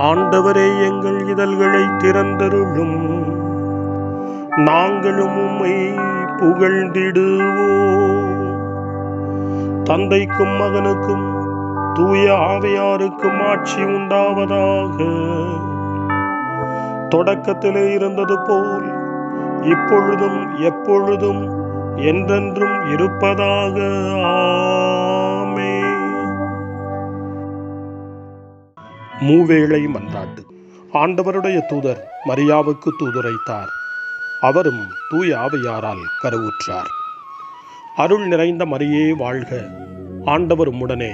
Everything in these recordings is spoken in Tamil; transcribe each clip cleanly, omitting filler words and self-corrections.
ஆண்டவரே, எங்கள் இதழ்களை திறந்தருளும், நாங்களும் உம்மை புகழ்ந்திடுவோம். தந்தைக்கும் மகனுக்கும் தூய ஆவியாருக்கும் ஆட்சி உண்டாவதாக. தொடக்கத்திலே இருந்தது போல் இப்பொழுதும் எப்பொழுதும் என்றென்றும் இருப்பதாக. ஆமென். மூவேளை மன்றாட்டு. ஆண்டவருடைய தூதர் மரியாவுக்கு தூதுரைத்தார். அவரும் தூய ஆவியாரால் கருவுற்றார். அருள் நிறைந்த மரியே வாழ்க, ஆண்டவர் உம்முடனே,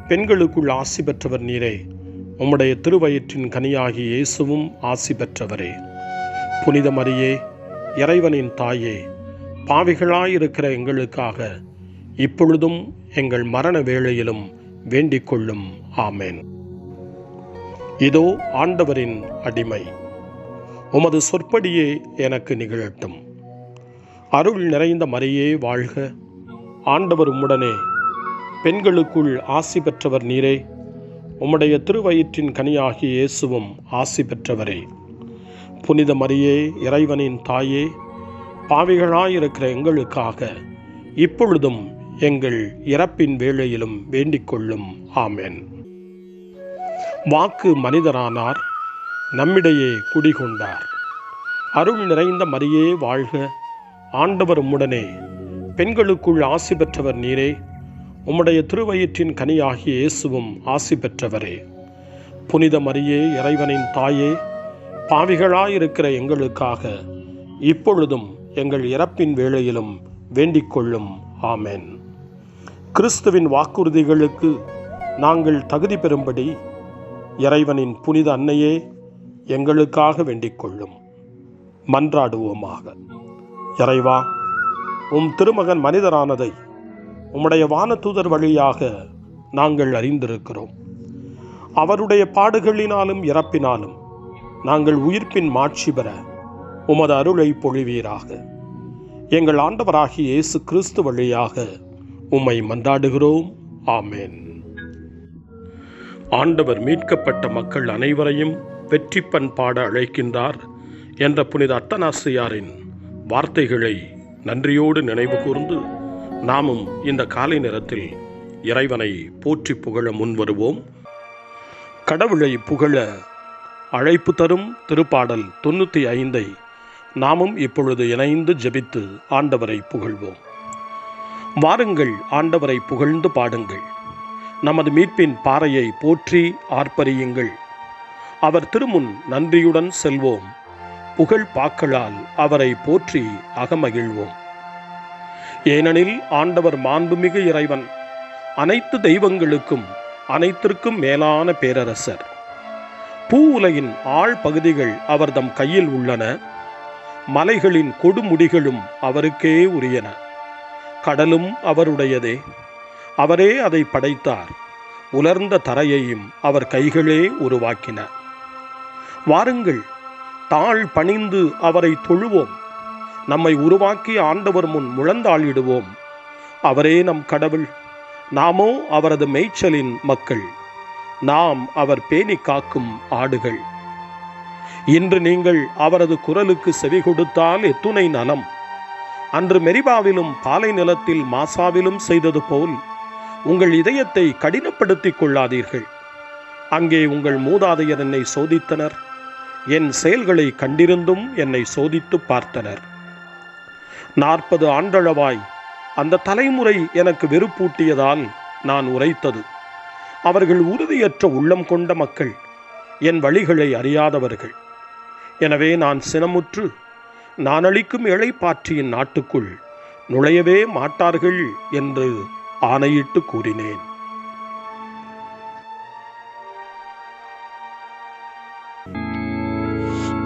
பெண்களுக்குள் ஆசி பெற்றவர் நீரே, உம்முடைய திருவயிற்றின் கனியாகி இயேசுவும் ஆசி பெற்றவரே. புனித மரியே, இறைவனின் தாயே, பாவிகளாயிருக்கிற எங்களுக்காக இப்பொழுதும் எங்கள் மரண வேளையிலும் வேண்டிக் கொள்ளும். ஆமென். இதோ ஆண்டவரின் அடிமை, உமது சொற்படியே எனக்கு நிகழட்டும். அருள் நிறைந்த மரியே வாழ்க, ஆண்டவர் உம்முடனே, பெண்களுக்குள் ஆசி பெற்றவர் நீரே, உம்முடைய திருவயிற்றின் கனியாகிய இயேசுவும் ஆசி பெற்றவரே. புனித மரியே, இறைவனின் தாயே, பாவிகளாயிருக்கிற எங்களுக்காக இப்பொழுதும் எங்கள் இறப்பின் வேளையிலும் வேண்டிக் கொள்ளும். ஆமென். வாக்கு மனிதரானார், நம்மிடையே குடிகொண்டார். அருள் நிறைந்த மரியே வாழ்க, ஆண்டவர் உம்முடனே, பெண்களுக்குள் ஆசி பெற்றவர் நீரே, உம்முடைய திருவயிற்றின் கனியாகிய இயேசுவும் ஆசி பெற்றவரே. புனித மரியே, இறைவனின் தாயே, பாவிகளாயிருக்கிற எங்களுக்காக இப்பொழுதும் எங்கள் இறப்பின் வேளையிலும் வேண்டிக் கொள்ளும். ஆமென். கிறிஸ்துவின் வாக்குறுதிகளுக்கு நாங்கள் தகுதி பெறும்படி இறைவனின் புனித அன்னையே, எங்களுக்காக வேண்டிக் கொள்ளும். மன்றாடுவோமாக. இறைவா, உம் திருமகன் மனிதரானதை உம்முடைய வானதூதர் வழியாக நாங்கள் அறிந்திருக்கிறோம். அவருடைய பாடுகளினாலும் இறப்பினாலும் நாங்கள் உயிர்ப்பின் மாட்சி பெற உமது அருளை பொழிவீராக. எங்கள் ஆண்டவராகிய இயேசு கிறிஸ்து வழியாக உம்மை மன்றாடுகிறோம். ஆமென். ஆண்டவர் மீட்கப்பட்ட மக்கள் அனைவரையும் வெற்றி பண்பாட அழைக்கின்றார் என்ற புனித அத்தனாசியாரின் வார்த்தைகளை நன்றியோடு நினைவு கூர்ந்து நாமும் இந்த காலை நேரத்தில் இறைவனை போற்றி புகழ முன்வருவோம். கடவுளை புகழ அழைப்பு தரும் திருப்பாடல் 95 நாமும் இப்பொழுது இணைந்து ஜெபித்து ஆண்டவரை புகழ்வோம். வாருங்கள், ஆண்டவரை புகழ்ந்து பாடுங்கள். நமது மீட்பின் பாறையை போற்றி ஆர்ப்பரியுங்கள். அவர் திருமுன் நன்றியுடன் செல்வோம். புகழ் பாக்களால் அவரை போற்றி அகமகிழ்வோம். ஏனெனில் ஆண்டவர் மாண்புமிகு இறைவன், அனைத்து தெய்வங்களுக்கும் அனைத்திற்கும் மேலான பேரரசர். பூ உலகின் ஆழ் பகுதிகள் அவர்தம் கையில் உள்ளன. மலைகளின் கொடுமுடிகளும் அவருக்கே உரியன. கடலும் அவருடையதே, அவரே அதை படைத்தார். உலர்ந்த தரையையும் அவர் கைகளே உருவாக்கின. வாருங்கள், தாழ் பணிந்து அவரை தொழுவோம். நம்மை உருவாக்கி ஆண்டவர் முன் முழந்தாளிடுவோம். அவரே நம் கடவுள், நாமோ அவரது மேய்ச்சலின் மக்கள். நாம் அவர் பேணி காக்கும் ஆடுகள். இன்று நீங்கள் அவரது குரலுக்கு செவி கொடுத்தால் எத்துணை நலம். அன்று மெரிபாவிலும் பாலை நிலத்தில் மாசாவிலும் செய்தது போல் உங்கள் இதயத்தை கடினப்படுத்திக் கொள்ளாதீர்கள். அங்கே உங்கள் மூதாதையர் என்னை சோதித்தனர். என் செயல்களை கண்டிருந்தும் என்னை சோதித்து பார்த்தனர். 40 ஆண்டளவாய் அந்த தலைமுறை எனக்கு வெறுப்பூட்டியதால் நான் உரைத்தது. அவர்கள் உறுதியற்ற உள்ளம் கொண்ட மக்கள், என் வழிகளை அறியாதவர்கள். எனவே நான் சினமுற்று, நான் அளிக்கும் இளைப்பாற்றியின் நாட்டுக்குள் நுழையவே மாட்டார்கள் என்று ஆணையிட்டு கூறினேன்.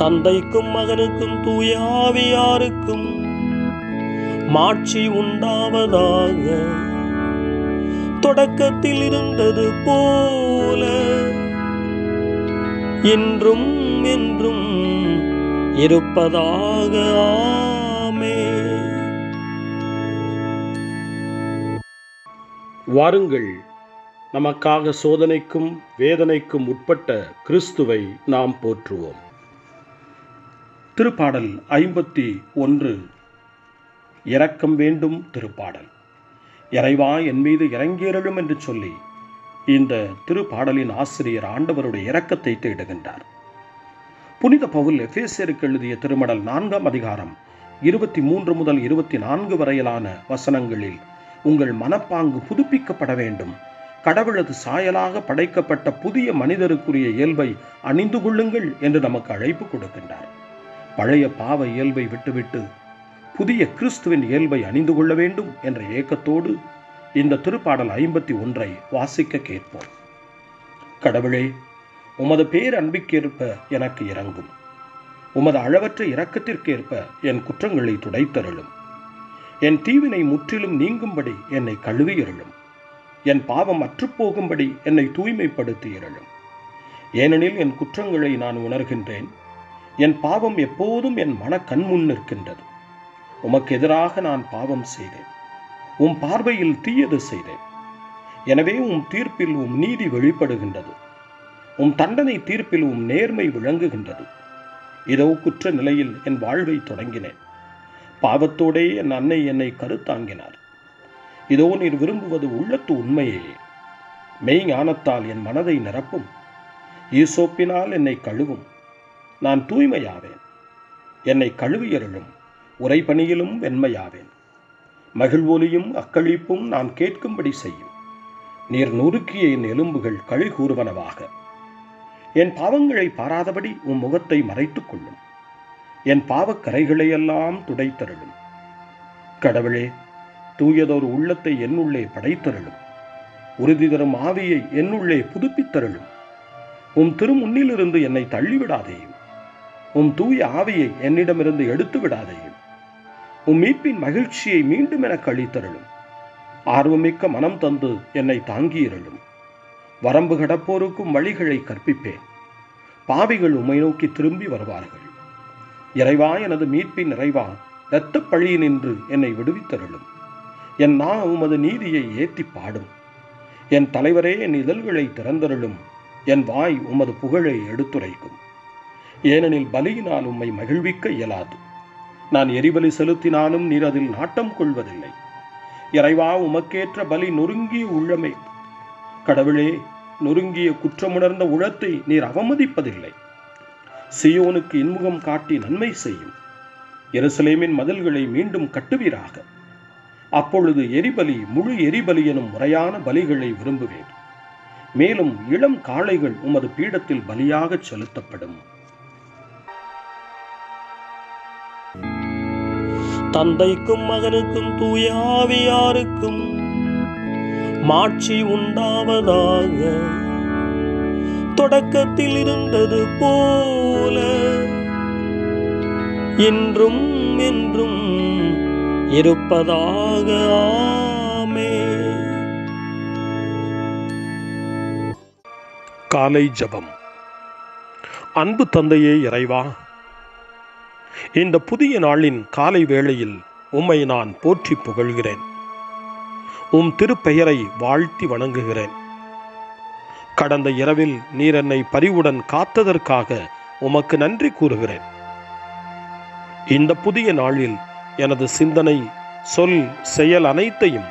தந்தைக்கும் மகனுக்கும் தூய ஆவியாருக்கும் மாட்சி உண்டாவதாக. தொடக்கத்தில் இருந்தது போல இன்றும் என்றும் இருப்பதாக. ஆமென். வாருங்கள், நமக்காக சோதனைக்கும் வேதனைக்கும் உட்பட்ட கிறிஸ்துவை நாம் போற்றுவோம். திருப்பாடல் 51. இரக்கம் வேண்டும் திருப்பாடல். இறைவா என் மீது இறங்கியருளும் என்று சொல்லி இந்த திருப்பாடலின் ஆசிரியர் ஆண்டவருடைய இரக்கத்தை தேடுகின்றார். புனித பவுல் எபேசியருக்கு எழுதிய திருமடல் 4ஆம் அதிகாரம் 23 முதல் 24 வரையிலான வசனங்களில் உங்கள் மனப்பாங்கு புதுப்பிக்கப்பட வேண்டும், கடவுளது சாயலாக படைக்கப்பட்ட புதிய மனிதருக்குரிய இயல்பை அணிந்து கொள்ளுங்கள் என்று நமக்கு அழைப்பு கொடுக்கின்றார். பழைய பாவ இயல்பை விட்டுவிட்டு புதிய கிறிஸ்துவின் இயல்பை அணிந்து கொள்ள வேண்டும் என்ற ஏக்கத்தோடு இந்த திருப்பாடல் 51 வாசிக்க கேட்போம். கடவுளே, உமது பேரன்பிற்கேற்ப எனக்கு இரங்கும். உமது அளவற்ற இரக்கத்திற்கேற்ப என் குற்றங்களை துடைத்தருளும். என் தீவினை முற்றிலும் நீங்கும்படி என்னை கழுவியருளும். என் பாவம் அற்றுப்போகும்படி என்னை தூய்மைப்படுத்தியருளும். ஏனெனில் என் குற்றங்களை நான் உணர்கின்றேன். என் பாவம் எப்போதும் என் மன கண்முன் நிற்கின்றது. உமக்கு எதிராக நான் பாவம் செய்தேன், உம் பார்வையில் தீயது செய்தேன். எனவே உம் தீர்ப்பில் உம் நீதி வெளிப்படுகின்றது, உம் தண்டனை தீர்ப்பில் உம் நேர்மை விளங்குகின்றது. இதோ குற்ற நிலையில் என் வாழ்வை தொடங்கினேன். பாவத்தோடே என் அன்னை என்னை கருத்தாங்கினார். இதோ நீர் விரும்புவது உள்ளத்து உண்மையே. மெய் ஞானத்தால் என் மனதை நிரப்பும். ஈசோப்பினால் என்னை கழுவும், நான் தூய்மையாவேன். என்னை கழுவியருளும், உறைபனியிலும் வெண்மையாவேன். மகிழ்வொலியும் அக்களிப்பும் நான் கேட்கும்படி செய்யும். நீர் நொறுக்கிய என் எலும்புகள் களி கூறுவனவாக. என் பாவங்களை பாராதபடி உம் முகத்தை மறைத்துக் கொள்ளும். என் பாவக்கரைகளையெல்லாம் துடைத்தருளும். கடவுளே, தூயதோர் உள்ளத்தை என்னுள்ளே படைத்தருளும். உறுதி தரும் ஆவியை என்னுள்ளே புதுப்பித்தருளும். உம் திருமுன்னிலிருந்து என்னை தள்ளிவிடாதேயும். உம் தூய ஆவியை என்னிடமிருந்து எடுத்து விடாதேயும். உம் மீட்பின் மகிழ்ச்சியை மீண்டும் எனக்கு அளித்தருளும். ஆர்வமிக்க மனம் தந்து என்னை தாங்கியிருளும். வரம்பு கடப்போருக்கும் வழிகளை கற்பிப்பேன். பாவிகள் உம்மை நோக்கி திரும்பி வருவார்கள். இறைவா, எனது மீட்பின் இறைவா, இரத்தப் பழியினின்று என்னை விடுவித்தருளும். என் நா உமது நீதியை ஏத்தி பாடும். என் தலைவரே, என் இதழ்களை திறந்தருளும். என் வாய் உமது புகழை எடுத்துரைக்கும். ஏனெனில் பலியினால் உம்மை மகிழ்விக்க இயலாது. நான் எரிபலி செலுத்தினாலும் நீர் அதில் நாட்டம் கொள்வதில்லை. இறைவா, உமக்கேற்ற பலி நொறுங்கிய உள்ளமே. கடவுளே, நொறுங்கிய குற்றமுணர்ந்த உளத்தை நீர் அவமதிப்பதில்லை. சியோனுக்கு இன்முகம் காட்டி நன்மை செய்யும். எருசலேமின் மதில்களை மீண்டும் கட்டுவீராக. அப்பொழுது எரிபலி முழு எரிபலி எனும் முறையான பலிகளை விரும்புவேன். மேலும் இளம் காளைகள் உமது பீடத்தில் பலியாக செலுத்தப்படும். தந்தைக்கும் மகனுக்கும் தூய ஆவியாருக்கும் மாட்சி உண்டாவதாக. தொடக்கத்தில் இருந்தது போல இன்றும் என்றும் இருப்பதாக. ஆமென். காலை ஜெபம். அன்பு தந்தையே இறைவா, இந்த புதிய நாளின் காலை வேளையில் உம்மை நான் போற்றி புகழ்கிறேன். உம் திருப்பெயரை வாழ்த்தி வணங்குகிறேன். கடந்த இரவில் நீர் என்னை பரிவுடன் காத்ததற்காக உமக்கு நன்றி கூறுகிறேன். இந்த புதிய நாளில் எனது சிந்தனை, சொல், செயல் அனைத்தையும்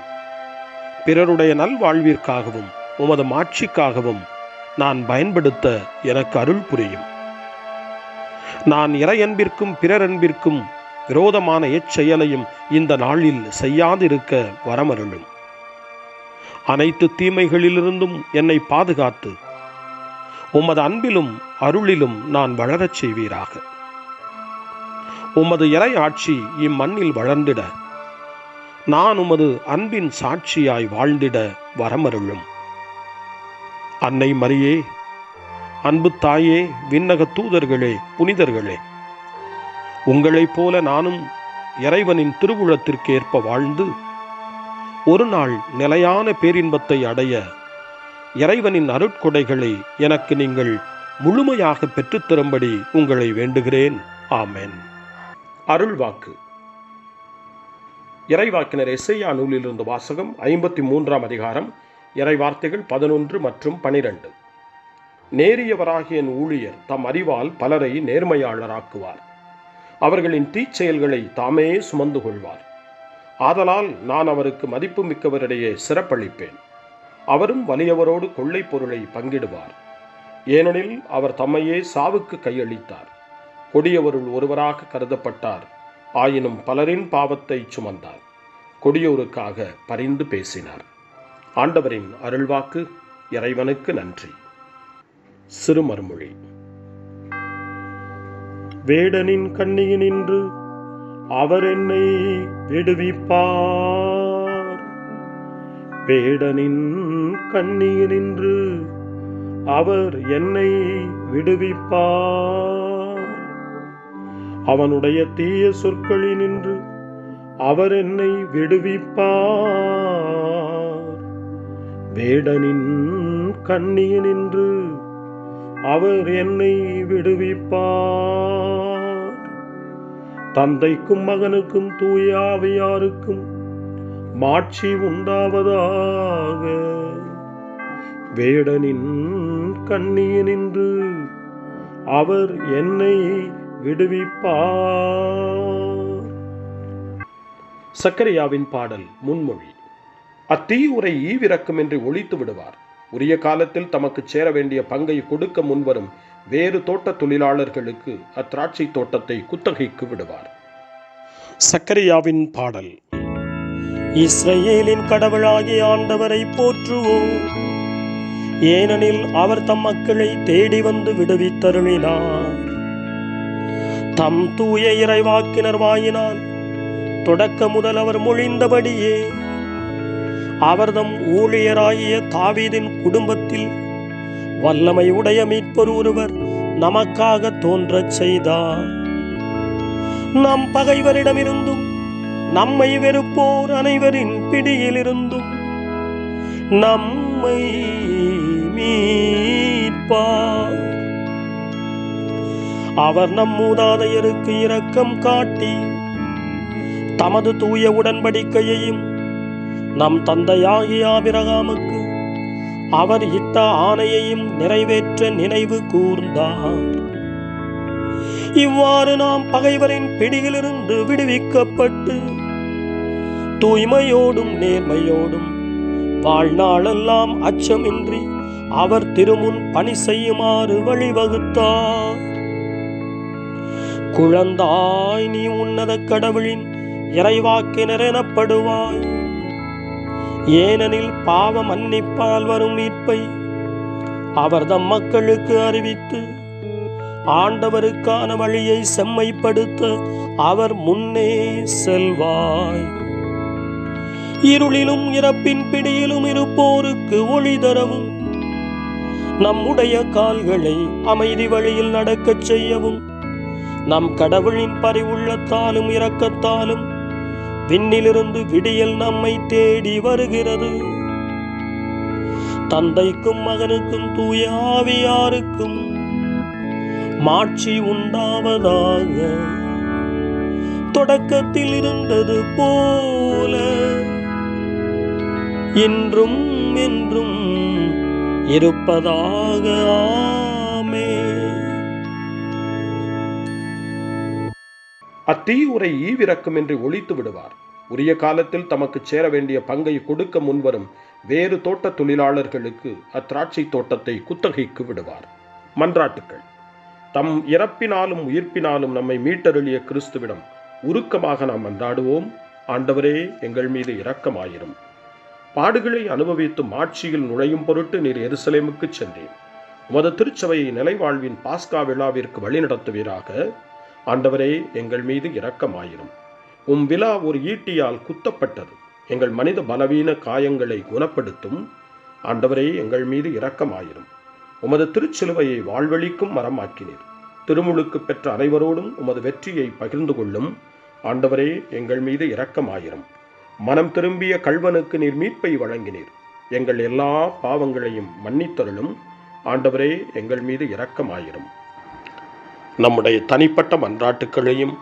பிறருடைய நல்வாழ்விற்காகவும் உமது மாட்சிக்காகவும் நான் பயன்படுத்த எனக்கு அருள் புரியும். நான் இறையன்பிற்கும் பிறரன்பிற்கும் விரோதமான எச்செயலையும் இந்த நாளில் செய்யாதிருக்க வரமருளும். அனைத்து தீமைகளிலிருந்தும் என்னை பாதுகாத்து உமது அன்பிலும் அருளிலும் நான் வளரச் செய்வீராக. உமது இறை ஆட்சி இம்மண்ணில் வளர்ந்திட நான் உமது அன்பின் சாட்சியாய் வாழ்ந்திட வரமருளும். அன்னை மரியே, அன்பு தாயே, விண்ணக தூதர்களே, புனிதர்களே, உங்களைப் போல நானும் இறைவனின் திருவுளத்திற்கு ஏற்ப வாழ்ந்து ஒரு நாள் நிலையான பேரின்பத்தை அடைய இறைவனின் அருட்கொடைகளை எனக்கு நீங்கள் முழுமையாக பெற்றுத்தரும்படி உங்களை வேண்டுகிறேன். ஆமென். அருள்வாக்கு. இறைவாக்கினர் எசையா நூலிலிருந்து வாசகம். 53ஆம் அதிகாரம் இறைவார்த்தைகள் 11 மற்றும் 12. நேரியவராகிய என் ஊழியர் தம் அறிவால் பலரை நேர்மையாளராக்குவார். அவர்களின் தீச்செயல்களை தாமே சுமந்து கொள்வார். ஆதலால் நான் அவருக்கு மதிப்பு மிக்கவரிடையே சிறப்பளிப்பேன். அவரும் வலியவரோடு கொள்ளை பொருளை பங்கிடுவார். ஏனெனில் அவர் தம்மையே சாவுக்கு கையளித்தார். கொடியவருள் ஒருவராக கருதப்பட்டார். ஆயினும் பலரின் பாவத்தை சுமந்தார். கொடியோருக்காக பரிந்து பேசினார். ஆண்டவரின் அருள்வாக்கு. இறைவனுக்கு நன்றி. சிறுமர்மொழி. வேடனின் கண்ணியினின்று அவர் என்னை விடுவிப்பார். வேடனின் கண்ணியினின்று அவர் என்னை விடுவிப்பார். அவனுடைய தீய சொற்களினின்று அவர் என்னை விடுவிப்பார். வேடனின் கண்ணியினின்று அவர் என்னை விடுவிப்பார். தந்தைக்கும் மகனுக்கும் தூய ஆவியாருக்கும் மாட்சி உண்டாவதாக. வேடனின் கண்ணியினின்று அவர் என்னை விடுவிப்பார். சக்கரியாவின் பாடல் முன்மொழி. அத்தீயுரை ஈவிரக்கமின்றி ஒழித்து விடுவார். உரிய காலத்தில் தமக்கு சேர வேண்டிய பங்கை கொடுக்க முன்வரும் வேறு தோட்ட தொழிலாளர்களுக்கு அத்திராட்சை தோட்டத்தை குத்தகைக்கு விடுவார். சக்கரியாவின் பாடல். இஸ்ரவேலின் கடவுளாகிய ஆண்டவரை போற்றுவோம். ஏனெனில் அவர் தம் மக்களை தேடி வந்து விடுவித்தருளினார். தம் தூய இறைவாக்கினர் வாயினால் தொடக்க முதல் அவர் மொழிந்தபடியே அவர்தம் ஊழியராகிய தாவீதின் குடும்பத்தில் வல்லமை உடைய மீட்பர் ஒருவர் நமக்காக தோன்றச் செய்தார். நம் பகைவரிடமிருந்தும் நம்மை வெறுப்போர் அனைவரின் பிடியிலிருந்தும் நம்மை மீட்பார். அவர் நம் மூதாதையருக்கு இரக்கம் காட்டி தமது தூய உடன்படிக்கையையும் நம் தந்தையாகிய ஆபிரகாமுக்கு அவர் இட்ட ஆணையையும் நிறைவேற்ற நினைவு கூர்ந்தார். இவ்வாறு நாம் பகைவரின் பிடியிலிருந்து விடுவிக்கப்பட்டு தூய்மையோடும் நேர்மையோடும் வாழ்நாளெல்லாம் அச்சமின்றி அவர் திருமுன் பணி செய்யுமாறு வழிவகுத்தார். குழந்தாய், நீ உன்னத கடவுளின் இறைவாக்கினர் எனப்படுவாய். ஏனெனில் பாவ மன்னிப்பால் வரும் மீட்பை அவர் தம் மக்களுக்கு அறிவித்து ஆண்டவருக்கான வழியை செம்மைப்படுத்த அவர் முன்னே செல்வாய். இருளிலும் இறப்பின் பிடியிலும் இருப்போருக்கு ஒளி தரவும் நம்முடைய கால்களை அமைதி வழியில் நடக்கச் செய்யவும் நம் கடவுளின் பரிவுள்ளத்தாலும் இரக்கத்தாலும் விண்ணிலிருந்து விடியல் நம்மை தேடி வருகிறது. தந்தைக்கும் மகனுக்கும் தூய ஆவியாருக்கும் மாட்சி உண்டாவதாக. தொடக்கத்தில் இருந்தது போல இன்றும் என்றும் இருப்பதாக. ஆமென். அத்தீயுரை ஈவிரக்கமின்றி ஒழித்து விடுவார். உரிய காலத்தில் தமக்கு சேர வேண்டிய பங்கை கொடுக்க முன்வரும் வேறு தோட்ட தொழிலாளர்களுக்கு அத்திராட்சை தோட்டத்தை குத்தகைக்கு விடுவார். மன்றாட்டுக்கள். தம் இறப்பினாலும் உயிர்ப்பினாலும் நம்மை மீட்டருளிய கிறிஸ்துவிடம் உருக்கமாக நாம் மன்றாடுவோம். ஆண்டவரே, எங்கள் மீது இரக்கமாயிரும். பாடுகளை அனுபவித்து மாட்சியில் நுழையும் பொருட்டு நீர் எருசலேமுக்கு சென்றேன். உமது திருச்சபையை நிலைவாழ்வின் பாஸ்கா விழாவிற்கு வழிநடத்துவீராக. ஆண்டவரே, எங்கள் மீது இரக்கமாயிரும். விழா ஒரு ஈட்டியால் குத்தப்பட்டது. எங்கள் மனித பலவீன காயங்களை குணப்படுத்தும். ஆண்டவரே, எங்கள் மீது இரக்கமாயிரும். உமது திருச்சிலுவையை வாழ்வழிக்கும் மரமாக்கினீர். திருமுழுக்கு பெற்ற அனைவரோடும் உமது வெற்றியை பகிர்ந்து கொள்ளும். ஆண்டவரே, எங்கள் மீது இரக்கமாயிரும். மனம் திரும்பிய கள்வனுக்கு நீர் மீட்பை வழங்கினீர். எங்கள் எல்லா பாவங்களையும் மன்னித்தருளும். ஆண்டவரே, எங்கள் மீது இரக்கமாயிரும். நம்முடைய தனிப்பட்ட மன்றாட்டுக்களையும்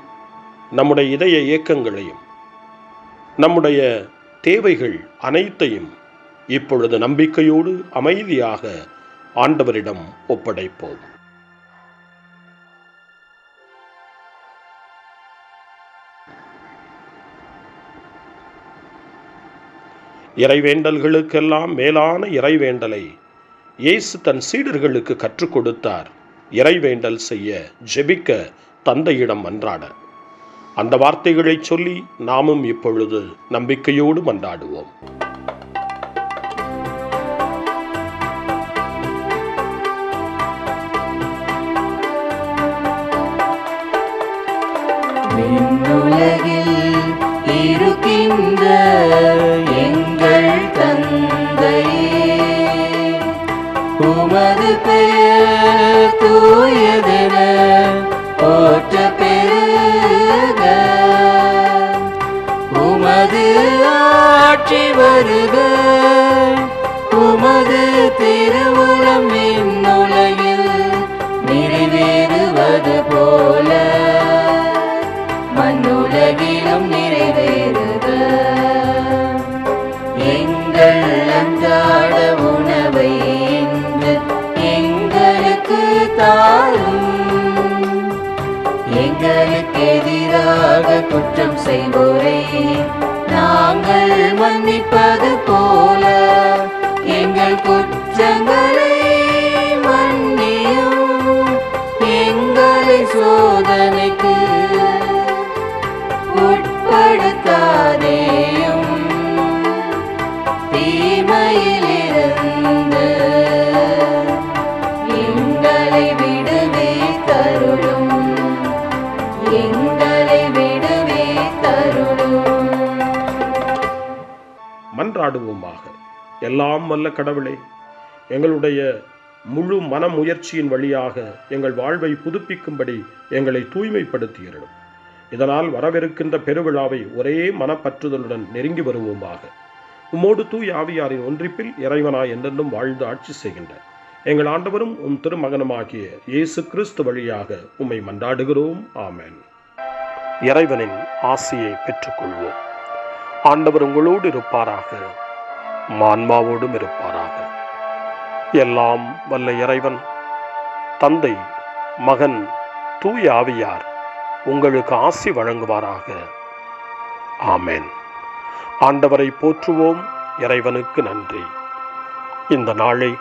நம்முடைய இதய இயக்கங்களையும் நம்முடைய தேவைகள் அனைத்தையும் இப்பொழுது நம்பிக்கையோடு அமைதியாக ஆண்டவரிடம் ஒப்படைப்போம். இறைவேண்டல்களுக்கெல்லாம் மேலான இறைவேண்டலை இயேசு தன் சீடர்களுக்கு கற்றுக் கொடுத்தார். இறைவேண்டல் செய்ய, ஜெபிக்க, தந்தையிடம் மன்றாட. அந்த வார்த்தைகளை சொல்லி நாமும் இப்பொழுது நம்பிக்கையோடு மன்றாடுவோம். விண்ணுலகில் இருக்கின்ற எங்கள் தந்தையே, உமது பெயர் தூயதென போற்ற பெறுக. உமது ஆட்சி வருக. உமது திருவுளம் விண்ணுலகில் நிறைவேறுவது போல மண்ணுலகிலும் நிறைவேறுக. எங்கள் அன்றாட உணவை இன்று எங்களுக்கு தாரும். எங்களுக்கு எதிராக குற்றம் செய்வோரை நாங்கள் மன்னிப்பது போல எங்கள் குற்றங்களை மன்னியும். எங்களை சோதனைக்கு உட்படுத்தாதேயும், தீமையிலிருந்து எங்களை விடுவித்தருளும். எங்களை விடுவித்தருளும். மன்றாடுவோமாக. எல்லாம் வல்ல கடவுளே, எங்களுடைய முழு மனமுயற்சியின் வழியாக எங்கள் வாழ்வை புதுப்பிக்கும்படி எங்களை தூய்மைப்படுத்தியருளும். இதனால் வரவிருக்கின்ற பெருவிழாவை ஒரே மனப்பற்றுதலுடன் நெருங்கி வருவோமாக. உம்மோடு தூய் ஆவியாரின் ஒன்றிப்பில் இறைவனாய் என்றென்றும் வாழ்ந்து ஆட்சி செய்கின்ற எங்கள் ஆண்டவரும் உம் திருமகனுமாகிய இயேசு கிறிஸ்து வழியாக உம்மை மன்றாடுகிறோம். ஆமென். இறைவனின் ஆசியை பெற்றுக்கொள்வோம். ஆண்டவர் உங்களோடு இருப்பாராக, ஆன்மாவோடும் இருப்பாராக. எல்லாம் வல்ல இறைவன் தந்தை, மகன், தூய ஆவியார் உங்களுக்கு ஆசி வழங்குவாராக. ஆமென். ஆண்டவரை போற்றுவோம். இறைவனுக்கு நன்றி. இந்த நாளை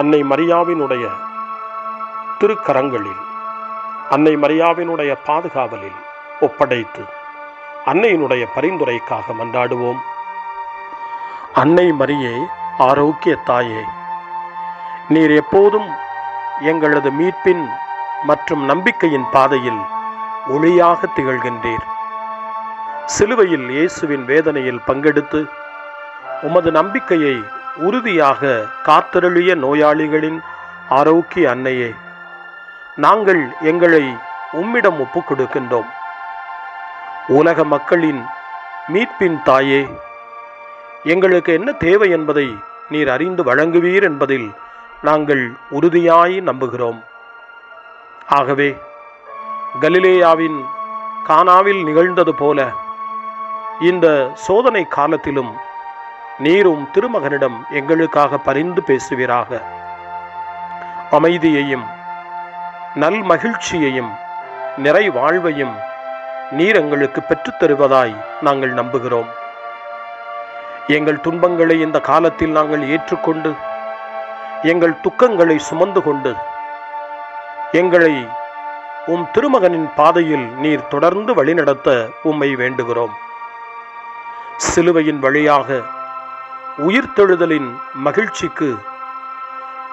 அன்னை மரியாவினுடைய திருக்கரங்களில், அன்னை மரியாவினுடைய பாதுகாவலில் ஒப்படைத்து அன்னையினுடைய பரிந்துரைக்காக மன்றாடுவோம். அன்னை மரியே, ஆரோக்கிய தாயே, நீர் எப்போதும் எங்களது மீட்பின் மற்றும் நம்பிக்கையின் பாதையில் ஒளியாக திகழ்கின்றீர். சிலுவையில் இயேசுவின் வேதனையில் பங்கெடுத்து உமது நம்பிக்கையை உறுதியாக காத்தருளிய நோயாளிகளின் ஆரோக்கிய அன்னையே, நாங்கள் எங்களை உம்மிடம் ஒப்புக் கொடுக்கின்றோம். உலக மக்களின் மீட்பின் தாயே, எங்களுக்கு என்ன தேவை என்பதை நீர் அறிந்து வழங்குவீர் என்பதில் நாங்கள் உறுதியாய் நம்புகிறோம். ஆகவே கலிலேயாவின் கானாவில் நிகழ்ந்தது போல இந்த சோதனை காலத்திலும் நீரும் திருமகனிடம் எங்களுக்காக பரிந்து பேசுவீராக. அமைதியையும் நல் மகிழ்ச்சியையும் நிறை வாழ்வையும் நீர் எங்களுக்கு பெற்றுத்தருவதாய் நாங்கள் நம்புகிறோம். எங்கள் துன்பங்களை இந்த காலத்தில் நாங்கள் ஏற்றுக்கொண்டு, எங்கள் துக்கங்களை சுமந்து கொண்டு, எங்களை உம் திருமகனின் பாதையில் நீர் தொடர்ந்து வழிநடத்த உம்மை வேண்டுகிறோம். சிலுவையின் வழியாக உயிர்த்தெழுதலின் மகிழ்ச்சிக்கு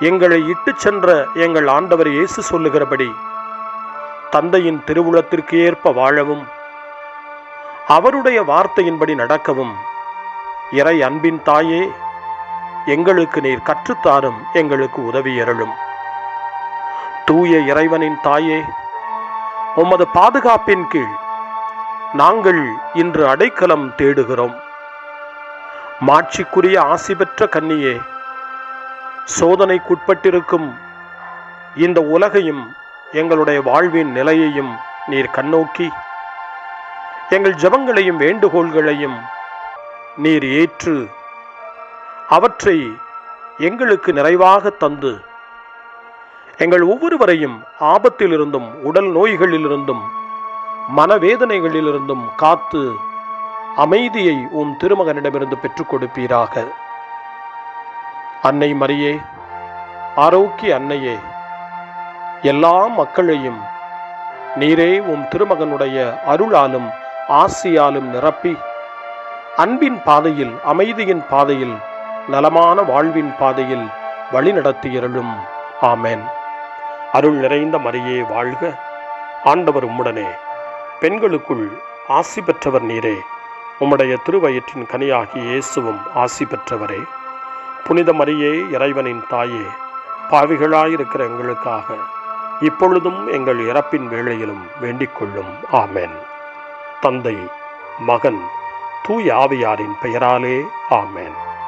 எங்களை இட்டுச் சென்ற எங்கள் ஆண்டவர் இயேசு சொல்லுகிறபடி தந்தையின் திருவுளத்திற்கு ஏற்ப வாழவும், அவருடைய வார்த்தையின்படி நடக்கவும் இறை அன்பின் தாயே, எங்களுக்கு நீர் கற்றுத்தாரும், எங்களுக்கு உதவியருளும். தூய இறைவனின் தாயே, உமது பாதுகாப்பின் கீழ் நாங்கள் இன்று அடைக்கலம் தேடுகிறோம். மாட்சிக்குரிய ஆசி பெற்ற கன்னியே, சோதனைக்குட்பட்டிருக்கும் இந்த உலகையும் எங்களுடைய வாழ்வின் நிலையையும் நீர் கண்ணோக்கி எங்கள் ஜெபங்களையும் வேண்டுகோள்களையும் நீர் ஏற்று அவற்றை எங்களுக்கு நிறைவாக தந்து எங்கள் ஒவ்வொருவரையும் ஆபத்திலிருந்தும் உடல் நோய்களிலிருந்தும் மனவேதனைகளிலிருந்தும் காத்து அமைதியை உம் திருமகனிடமிருந்து பெற்றுக் கொடுப்பீராக. அன்னை மரியே, ஆரோக்கிய அன்னையே, எல்லா மக்களையும் நீரே உம் திருமகனுடைய அருளாலும் ஆசியாலும் நிரப்பி அன்பின் பாதையில், அமைதியின் பாதையில், நலமான வாழ்வின் பாதையில் வழிநடத்தியருளும். ஆமென். அருள் நிறைந்த மரியே வாழ்க, ஆண்டவர் உம்முடனே, பெண்களுக்குள் ஆசி பெற்றவர் நீரே, உம்முடைய திருவயிற்றின் கனியாகிய இயேசுவும் ஆசி பெற்றவரே. புனித மரியே, இறைவனின் தாயே, பாவிகளாயிருக்கிற எங்களுக்காக இப்பொழுதும் எங்கள் இறப்பின் வேளையிலும் வேண்டிக் கொள்ளும். ஆமென். தந்தை, மகன், தூய ஆவியாரின் பெயராலே ஆமென்.